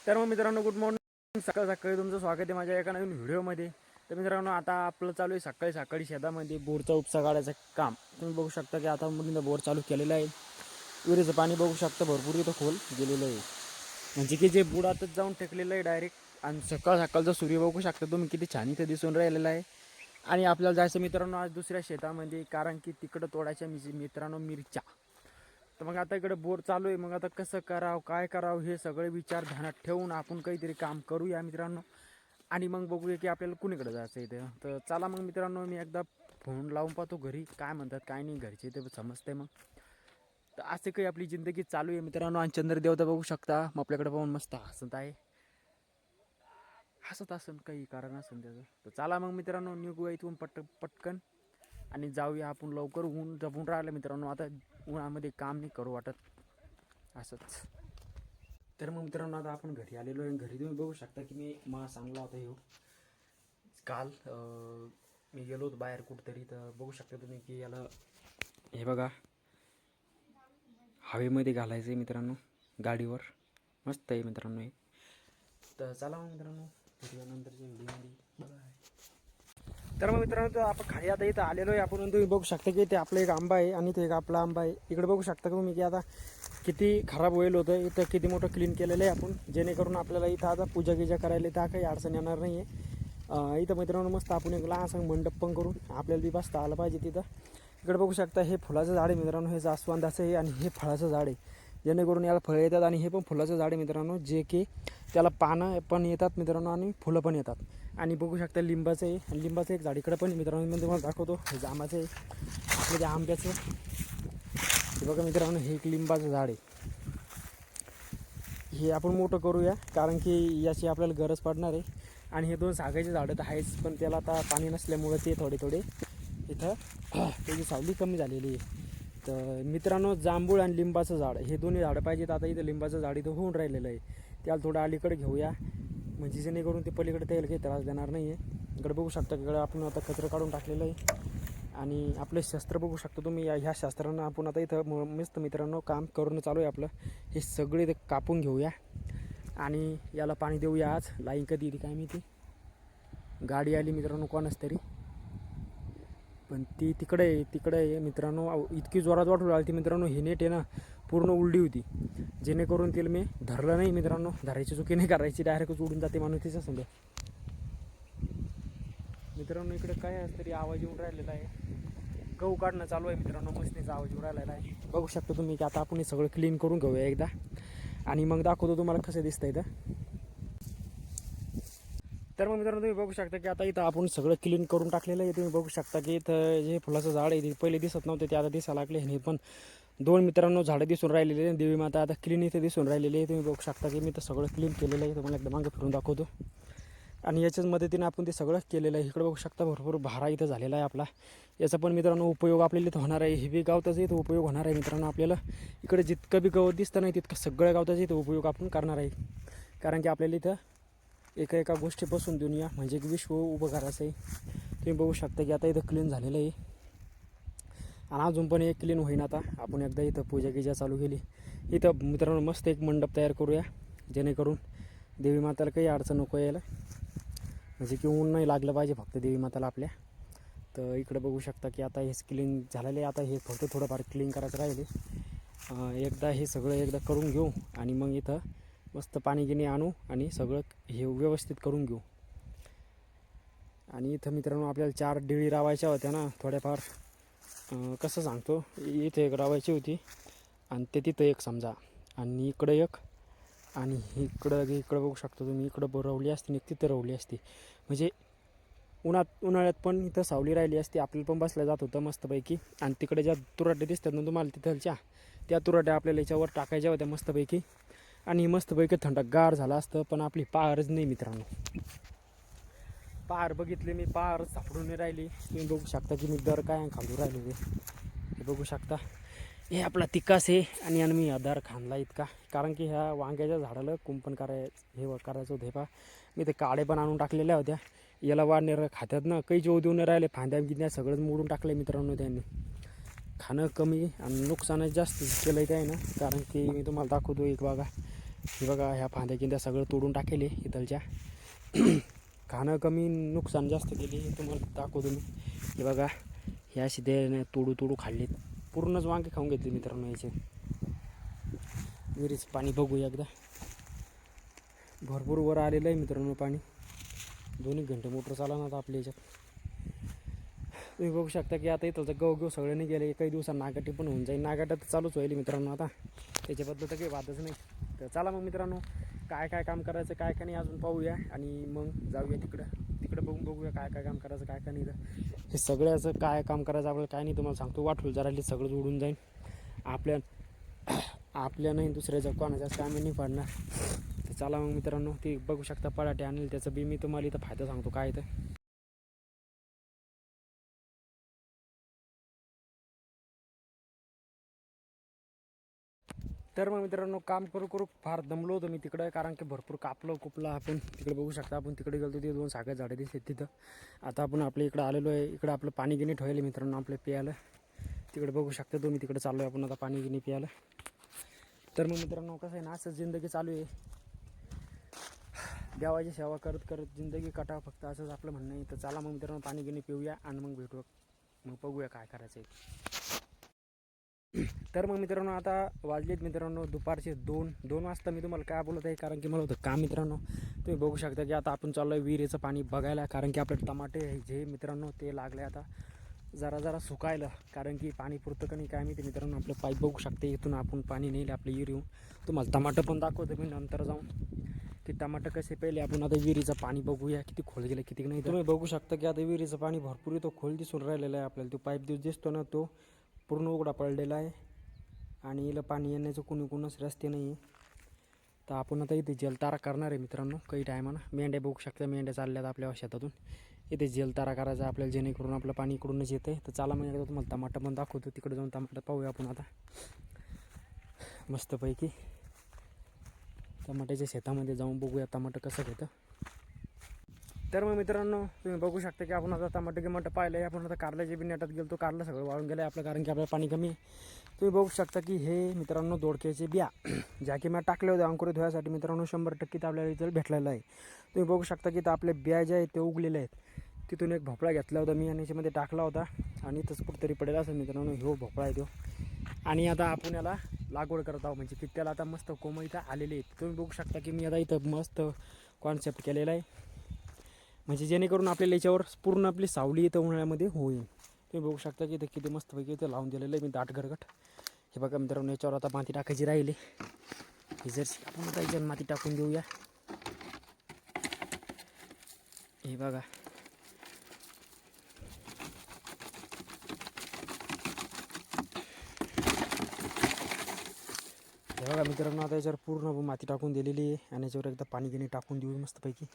तर मग मित्रांनो गुड मॉर्निंग. सकाळ सकाळी तुमचं स्वागत आहे माझ्या एका नवीन व्हिडिओमध्ये. तर मित्रांनो आता आपलं चालू आहे सकाळी सकाळी शेतामध्ये बोरचा उपसा काढायचं काम. तुम्ही बघू शकता की आता मुलींना बोर चालू केलेलं आहे. विहिरीचं पाणी बघू शकता भरपूर इथं खोल गेलेलं आहे, म्हणजे की जे बुडातच जाऊन टेकलेलं आहे डायरेक्ट. आणि सकाळ सकाळचा सूर्य बघू शकता तुम्ही किती छान इथं दिसून राहिलेला आहे. आणि आपल्याला जायचं मित्रांनो आज दुसऱ्या शेतामध्ये, कारण की तिकडं तोडायच्या मित्रांनो मिरच्या. तर मग आता इकडे बोर चालू आहे. मग आता कसं करावं काय करावं हे सगळे विचार ध्यानात ठेवून आपण काहीतरी काम करूया मित्रांनो. आणि मग बघूया की आपल्याला कुणीकडे जायचं आहे. इथे तर चला मग मित्रांनो मी एकदा फोन लावून पाहतो घरी काय म्हणतात काय नाही, घरचे ते समजते. मग तर असे काही आपली जिंदगी चालू आहे मित्रांनो. आणि चंद्रदेवता बघू शकता मग आपल्याकडे पाहून मस्त हसत आहे, हसत असन काही कारण असेल त्याचं. तर चला मग मित्रांनो निघूया इथून पटकन आणि जाऊया आपण लवकर. ऊन जपून राहिलं मित्रांनो, आता उन्हामध्ये काम नाही करू वाटत असंच. तर मग मित्रांनो आता आपण घरी आलेलो आहे. घरी तुम्ही बघू शकता की मी मास आणला होता ह्यो काल. मी गेलो होतो बाहेर कुठंतरी, तर बघू शकता तुम्ही की याला हे बघा हवेमध्ये घालायचं आहे मित्रांनो गाडीवर. मस्त आहे मित्रांनो हे. तर चला मग मित्रांनो नंतरच्या व्हिडिओमध्ये बघा. तर मग मित्रांनो आपण खाली आता इथं आलेलो आहे आपण. तुम्ही बघू शकता की ते आपलं एक आंबा आहे आणि ते एक आपला आंबा आहे. इकडे बघू शकता तुम्ही की आता किती खराब होईल होतं. इथं किती मोठं क्लीन केलेलं आहे आपण, जेणेकरून आपल्याला इथं आता पूजा गिजा करायला तर काही अडचण येणार नाही आहे. इथं मित्रांनो मस्त आपण एक लहानसा मंडप पण करून आपल्याला बी बसता आलं पाहिजे तिथं. इकडे बघू शकता हे फुलाचं झाड आहे मित्रांनो, हे जास्वंदाचं आहे आणि हे फळाचं झाड आहे, जेणेकरून याला फळं येतात. आणि हे पण फुलाचं झाड आहे मित्रांनो, जे की त्याला पानं पण येतात मित्रांनो आणि फुलं पण येतात. आणि बघू शकता लिंबाचं आहे, आणि लिंबाचं एक झाड इकडं पण मित्रांनो मी तुम्हाला दाखवतो. हे जामाचं आहे, आपलं आंब्याचं. हे बघा मित्रांनो हे एक लिंबाचं झाड आहे. हे आपण मोठं करूया कारण की याची आपल्याला गरज पडणार आहे. आणि हे दोन सागाचे झाडं तर आहेच, पण त्याला आता पाणी नसल्यामुळं ते थोडे इथं त्याची सावली कमी झालेली आहे. तर मित्रांनो जांभूळ आणि लिंबाचं झाड हे दोन्ही झाडं पाहिजेत. आता इथं लिंबाचं झाड इथं होऊन राहिलेलं आहे, त्याला थोडं अलीकडे घेऊया, म्हणजे जेणेकरून ते पलीकडे त्याला काही त्रास देणार नाही आहे. इकडे बघू शकता इकडे आपण आता कचरा काढून टाकलेलं आहे. आणि आपले शस्त्र बघू शकता तुम्ही, ह्या शस्त्रांना आपण आता इथं मस्त मित्रांनो काम करून चालू आहे आपलं. हे सगळे ते कापून घेऊया आणि याला पाणी देऊया. आज लाईन कधी येते काय माहिती. गाडी आली मित्रांनो कोणाच तरी, पण ती तिकडे आहे मित्रांनो. इतकी जोरात वाटू राहिली मित्रांनो, ही नेट आहे ना पूर्ण उलटी होती, जेणेकरून तिला मी धरलं नाही मित्रांनो. धरायची चुकी नाही करायची, डायरेक्टच उडून जाते माणूस तिचा समजा. मित्रांनो इकडे काय तरी आवाज येऊन राहिलेला आहे, गहू काढणं चालू आहे मित्रांनो, मशीनीचा आवाज येऊन राहिलेला आहे. बघू शकतो तुम्ही की आता आपण हे सगळं क्लीन करून घेऊया एकदा आणि मग दाखवतो तुम्हाला कसं दिसतं इथं. तर मग मित्रांनो तुम्ही बघू शकता की आता इथं आपण सगळं क्लीन करून टाकलेलं आहे. तुम्ही बघू शकता की इथं जे फुलाचं झाड आहे ते पहिले दिसत नव्हते, ते आता दिसायला लागले. आणि पण दोन मित्रांनो झाडं दिसून राहिलेले आहे. देवी माता आता क्लीन इथे दिसून राहिलेली आहे. तुम्ही बघू शकता की मी तर सगळं क्लीन केलेलं आहे, तुम्हाला एकदा मागे फिरून दाखवतो. आणि याच्याच मदतीने आपण ते सगळं केलेलं आहे. इकडे बघू शकता भरपूर भारा इथं झालेला आहे आपला. याचा पण मित्रांनो उपयोग आपल्याला इथं होणार आहे. हे बी गावताचा इथं उपयोग होणार आहे मित्रांनो आपल्याला. इकडे जितकं बी गवत दिसतं नाही तितकं सगळ्या गावताचा इथं उपयोग आपण करणार आहे, कारण की आपल्याला इथं एका गोष्टीपासून दुनिया म्हणजे एक विश्व उभं करायचं आहे. तुम्ही बघू शकता की आता इथं क्लीन झालेलं आहे आणि अजून पण एक क्लीन होईन. आता आपण एकदा इथं पूजा गिजा चालू केली. इथं मित्रांनो मस्त एक मंडप तयार करूया, जेणेकरून देवी माताला काही अडचण नको यायला, म्हणजे की ऊन नाही लागलं पाहिजे फक्त देवी माताला आपल्या. तर इकडे बघू शकता की आता हे क्लीन झालेलं आहे. आता हे फक्त थोडंफार क्लीन करायचं राहिले. एकदा हे सगळं एकदा करून घेऊ आणि मग इथं मस्त पाणी गिणी आणू आणि सगळं हे व्यवस्थित करून घेऊ. आणि इथं मित्रांनो आपल्याला 4 डिळी रावायच्या होत्या ना थोड्याफार. कसं सांगतो, इथं एक रावायची होती आणि ते तिथं एक समजा, आणि इकडं एक, आणि इकडं बघू शकतो तुम्ही, इकडं रवली असती आणि तिथं रवली असती, म्हणजे उन्हाळ्यात पण इथं सावली राहिली असती, आपल्याला पण बसल्या जात होतं मस्तपैकी. आणि तिकडे ज्या तुराट्या दिसतात ना तुम्हाला तिथलच्या, त्या तुराट्या आपल्याला याच्यावर टाकायच्या होत्या मस्तपैकी, आणि मस्तपैकी थंडगार झालं असतं. पण आपली पहारच नाही मित्रांनो. पहार बघितले मी, पहार सापडून नाही राहिली. तुम्ही बघू शकता की मी दर काय खांदू राहिलो हे बघू शकता. हे आपला तिकास आहे आणि मी दर खांदला इतका, कारण की ह्या वांग्याच्या झाडाला कुंपण करायचं होतं. हे पहा मी ते काडे पण आणून टाकलेल्या होत्या. याला वाढणार खात्यात ना, काही जेव देऊन राहिले, फांद्या गिन्या सगळंच मोडून टाकलं मित्रांनो त्यांनी. खाणं कमी आणि नुकसानच जास्त केलं आहे ना, कारण की मी तुम्हाला दाखवतो एक बघा. हे बघा ह्या फांद्या किंद्या सगळं तोडून टाकेले इथलच्या. खाणं कमी नुकसान जास्त केले हे तुम्हाला दाखवतो मी. हे बघा ह्या शिदे तोडू खाल्लेत, पूर्णच वांगे खाऊन घेतले मित्रांनो याचे. विहिरीचं पाणी बघूया एकदा. भरपूर वर आलेलं आहे मित्रांनो पाणी. 2 घंटे मोटर चालणार आता आपल्या याच्यात. तुम्ही बघू शकता की आता इथं गहू सगळं नाही गेले. काही दिवसांनी नागाटी पण होऊन जाईल. नागाटा तर चालूच होईल मित्रांनो आता, त्याच्याबद्दल तर काही वादच नाही. तर चला मग मित्रांनो, काय काय काम करायचं काय काय नाही अजून पाहूया आणि मग जाऊया तिकडं बघूया काय काय काम करायचं काय काय नाही. तर हे सगळ्याचं काय काम करायचं आपल्याला काय नाही तुम्हाला सांगतो. वाटूल जरा सगळं जोडून जाईल आपल्या नाही दुसऱ्याच्या कोणाच्याच कामी नाही पडणार. तर चला मग मित्रांनो, ते बघू शकता पराठे आणले त्याचं बी मी तुम्हाला इथं फायदा सांगतो काय तर. तर मग मित्रांनो, काम करू फार दमलो होतो मी तिकडे, कारण की भरपूर कुपलं आपण. तिकडे बघू शकता आपण तिकडे गेलो ते 2 साखर झाडं दिसतात तिथं. आता आपण आपल्या इकडे आलेलो आहे. इकडं आपलं पाणी गिनी ठेवले मित्रांनो आपलं प्यायला. तिकडे बघू शकता तुम्ही, तिकडे चाललो आहे आपण आता पाणी गिनी प्यायला. तर मग मित्रांनो कसं आहे ना, असं जिंदगी चालू आहे. देवाची सेवा करत जिंदगी कटावं फक्त, असंच आपलं म्हणणं आहे. तर चला मग मित्रांनो, पाणी गिनी पिऊया आणि मग भेटू, मग बघूया काय करायचं आहे. तर मग मित्रांनो, आता वाजलेत मित्रांनो दुपारचे 2 वाजता. मी तुम्हाला काय बोलत आहे कारण की मला होतं का मित्रांनो, तुम्ही बघू शकता की आता आपण चाललो आहे विहिरीचं पाणी बघायला. कारण की आपले टमाटे जे मित्रांनो ते लागले आता जरा सुकायला, कारण की पाणी पुरतं का नाही काय माहिती मित्रांनो. आपलं पाईप बघू शकते, इथून आपण पाणी नेले आपल्या विहिरीहून. तुम्हाला टमाटर पण दाखवतो मी नंतर जाऊन की टमाटर कसे. पहिले आपण आता विहिरीचं पाणी बघूया किती खोल गेलं किती नाही. तुम्ही बघू शकता की आता विहिरीचं पाणी भरपूर तो खोल दिसून राहिलेला आहे आपल्याला. तो पाईप दिसतो ना तो पूर्ण उघडा पडलेला आहे आणि हिला पाणी येण्याचं कोणच रस्ते नाही आहे. तर आपण आता इथे जलतारा करणार आहे मित्रांनो काही टायमानं. मेंढ्या बघू शकता, मेंढ्या चालल्यात आपल्या शेतातून. इथे जलतारा करायचा आपल्याला, जेणेकरून आपलं पाणी इकडूनच येतं आहे. तर चला मग एकदा तुम्हाला टमाटर पण दाखवतो. तिकडे जाऊन टमाटर पाहूया आपण आता मस्तपैकी. टमाट्याच्या शेतामध्ये जाऊन बघूया टमाटर कसं घेतं. तर मग मित्रांनो, तुम्ही बघू शकता की आपण आता टमाटर पाहिलं आहे. आपण आता कारल्याच्या बी नेटात गेलो. कारलं सगळं वाळून गेलं आहे आपलं, कारण की आपल्याला पाणी कमी आहे. तुम्ही बघू शकता की हे मित्रांनो दोडक्याचे बिया ज्या की मी टाकले होते अंकुरित होण्यासाठी मित्रांनो, 100% आपल्याला रिझल्ट भेटलेला आहे. तुम्ही बघू शकता की आपले बिया जे आहेत ते उगलेले आहेत. तिथून एक भोपळा घेतला होता मी आणि याच्यामध्ये टाकला होता आणि इथंच कुठेतरी पडेल असं मित्रांनो. हो भोपळा आहे तो. आणि आता आपण याला लागवड करत आहोत, म्हणजे की त्याला आता मस्त कोंब इथं आलेले आहेत. तुम्ही बघू शकता की मी आता इथं मस्त कॉन्सेप्ट केलेला आहे, म्हणजे जेणेकरून आपल्याला याच्यावर पूर्ण आपली सावली इथं उन्हाळ्यामध्ये होईल. तुम्ही बघू शकता की इथं किती मस्तपैकी इथं लावून दिलेलं आहे मी दाट गरगट. हे बघा मित्रांनो, याच्यावर आता माती टाकायची राहिली. हे जर आपण आता याच्यावर माती टाकून देऊया. हे बघा मित्रांनो, आता याच्यावर पूर्ण माती टाकून दिलेली आहे आणि याच्यावर एकदा पाणी गिनी टाकून देऊ मस्तपैकी.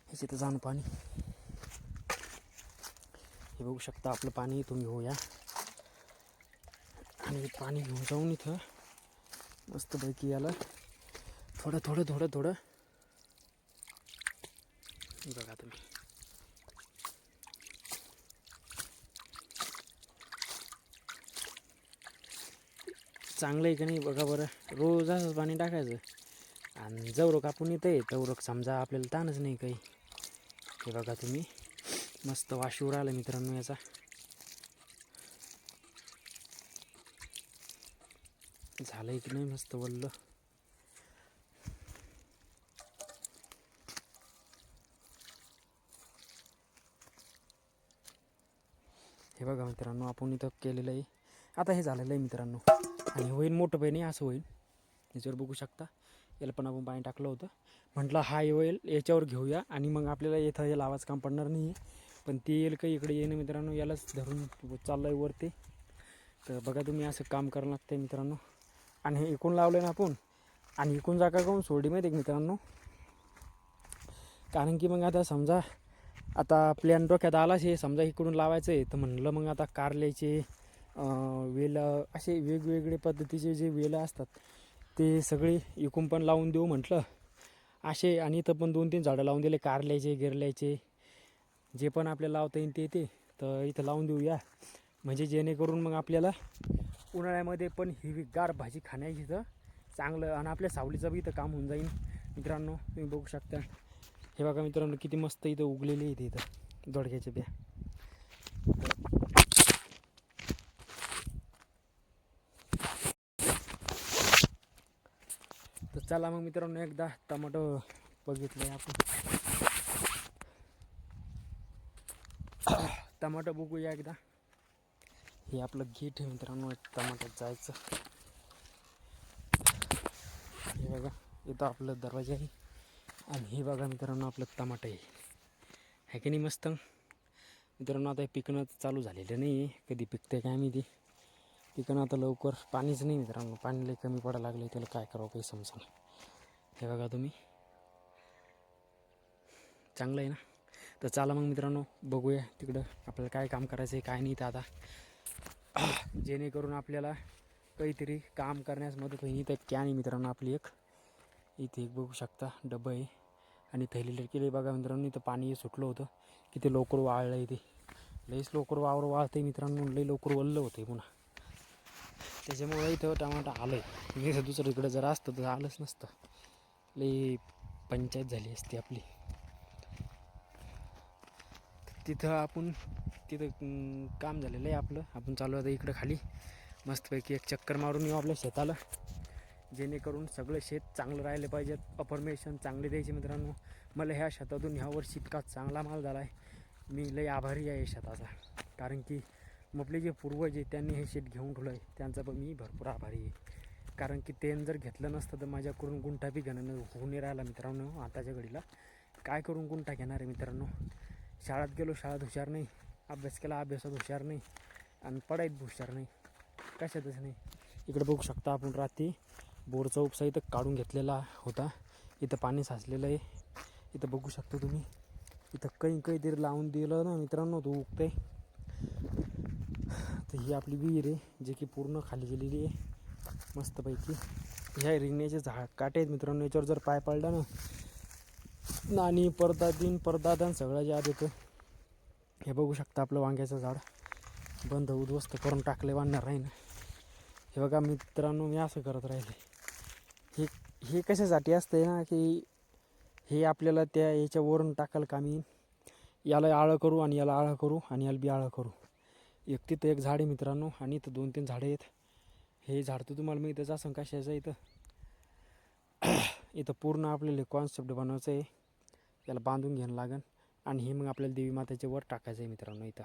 ह्याची तर जाणं पाणी. हे बघू शकता आपलं पाणी इथून घेऊया आणि पाणी घेऊन जाऊन इथं मस्तपैकी याला थोडं बघा तुम्ही. चांगलं आहे का नाही बघा बरं. रोज असंच पाणी टाकायचं आणि जवळक आपण येतं आहे तेवढं समजा आपल्याला ताणच नाही काही. हे बघा तुम्ही, मस्त वाशिवर आला मित्रांनो याचा. झालं की नाही मस्त वल्ल. हे बघा मित्रांनो, आपण इथं केलेलं आहे. आता हे झालेलं आहे मित्रांनो आणि होईल मोठं पाणी असं होईल. याच्यावर बघू शकता, याला पण आपण पाणी टाकलं होतं. म्हटलं हा होईल याच्यावर घेऊया आणि मग आपल्याला इथं हे लावायचं काम पडणार नाही. पण ते येईल काही इकडे येणं मित्रांनो, यालाच धरून चाललं आहे वरती. तर बघा तुम्ही, असं काम करावं लागतं मित्रांनो. आणि हे इकून लावलं ना आपण, आणि इकून जागा करून सोडली माहिती आहे मित्रांनो. कारण की मग आता समजा आता प्लॅन डोक्यात आलाच हे समजा इकडून लावायचं आहे, तर म्हणलं मग आता कारल्याचे वेल असे वेगवेगळे पद्धतीचे जे वेलं असतात ते सगळे इकून पण लावून देऊ म्हटलं असे. आणि इथं पण 2-3 झाडं लावून दिले कारल्याचे गिरल्याचे, जे पण आपल्याला लावता येईल ते तर इथं लावून देऊया. म्हणजे जेणेकरून मग आपल्याला उन्हाळ्यामध्ये पण हिरवीगार भाजी खाण्याची इथं चांगलं आणि आपल्या सावलीचं बी इथं काम होऊन जाईल मित्रांनो. तुम्ही बघू शकता हे बघा मित्रांनो किती मस्त इथं उगलेली इथे इथं दोडक्याच्या बिया. तर चला मग मित्रांनो एकदा टमाटो बघितलंय आपण. टमाटो बघूया एकदा. हे आपलं गेट आहे मित्रांनो टमाट्यात जायचं. हे बघा इथं आपलं दरवाजा आहे आणि हे बघा मित्रांनो आपलं टमाटं आहे की नाही मस्त मित्रांनो. आता हे पिकणं चालू झालेलं नाही, कधी पिकते काय माहिती. पिकणं आता लवकर पाणीच नाही मित्रांनो, पाणी लई कमी पडायला लागले, त्याला काय करावं काही समजा. हे बघा तुम्ही चांगलं आहे ना. तर चला मग मित्रांनो बघूया तिकडं आपल्याला काय काम करायचं आहे काय नाही. तर आता जेणेकरून आपल्याला काहीतरी काम करण्यास मदत होईल. तर कॅन आहे मित्रांनो आपली एक, इथे एक बघू शकता डबं आहे आणि थैली केली बघा मित्रांनो. इथं पाणी सुटलं होतं किती लवकर वाळलं आहे, ते लईच लवकर वावर वाळतं आहे मित्रांनो, लई लवकर वल्लं होतं पुन्हा. त्याच्यामुळे इथं टमाटा आलं आहे. मी दुसरीकडे जर असतं तर आलंच नसतं, लई पंचायत झाली असती आपली. तिथं आपण तिथं काम झालेलं आहे आपलं, आपण चालू आता इकडं खाली मस्तपैकी एक चक्कर मारून येऊ आपल्या शेताला, जेणेकरून सगळं शेत चांगलं राहिलं पाहिजे. अफर्मेशन चांगले द्यायचे मित्रांनो. मला ह्या शेतातून ह्या वर्षी इतका चांगला माल झाला आहे, मी लई आभारी आहे शेताचा. कारण की आपले जे पूर्वज आहे त्यांनी हे शेत घेऊन ठेवलं आहे, त्यांचा पण मी भरपूर आभारी आहे. कारण की त्यांनी जर घेतलं नसतं तर माझ्याकडून गुंठा बी घेणं होऊन नाही राहिला मित्रांनो. आताच्या घडीला काय करून गुंठा घेणार आहे मित्रांनो. शाळेत गेलो शाळेत हुशार नाही, अभ्यास केला अभ्यासात हुशार नाही, आणि पडायत हुशार नाही, कशातच नाही. इकडे बघू शकता आपण रात्री बोरचा उपसा इथं काढून घेतलेला होता, इथं पाणी साचलेलं आहे. इथं बघू शकता तुम्ही, इथं काहीतरी लावून दिलं ना मित्रांनो तो उगतंय. तर ही आपली विहीर आहे जी की पूर्ण खाली गेलेली आहे मस्तपैकी. ह्या रिंगण्याचे काटे आहेत मित्रांनो, याच्यावर जर पाय पडला ना नाणी परदादन सगळं याद येतं. हे बघू शकता आपलं वांग्याचं झाड बंद उद्ध्वस्त करून टाकले वाढणार राहीन. हे बघा मित्रांनो मी असं करत राहिले, हे कशासाठी असतंय ना की हे आपल्याला त्या याच्यावरून टाकायला कामी. याला आळं करू आणि याला आळं करू आणि याला बी आळं करू. एक तिथं एक झाड आहे मित्रांनो आणि इथं 2-3 झाडं आहेत. हे झाड तर तुम्हाला मी इथंच असं कशाचं इथं इथं पूर्ण आपल्याला कॉन्सेप्ट बनवायचं आहे, याला बांधून घ्यायला लागेल आणि हे मग आपल्याला देवी मातेच्या वर टाकायचं आहे मित्रांनो इथं.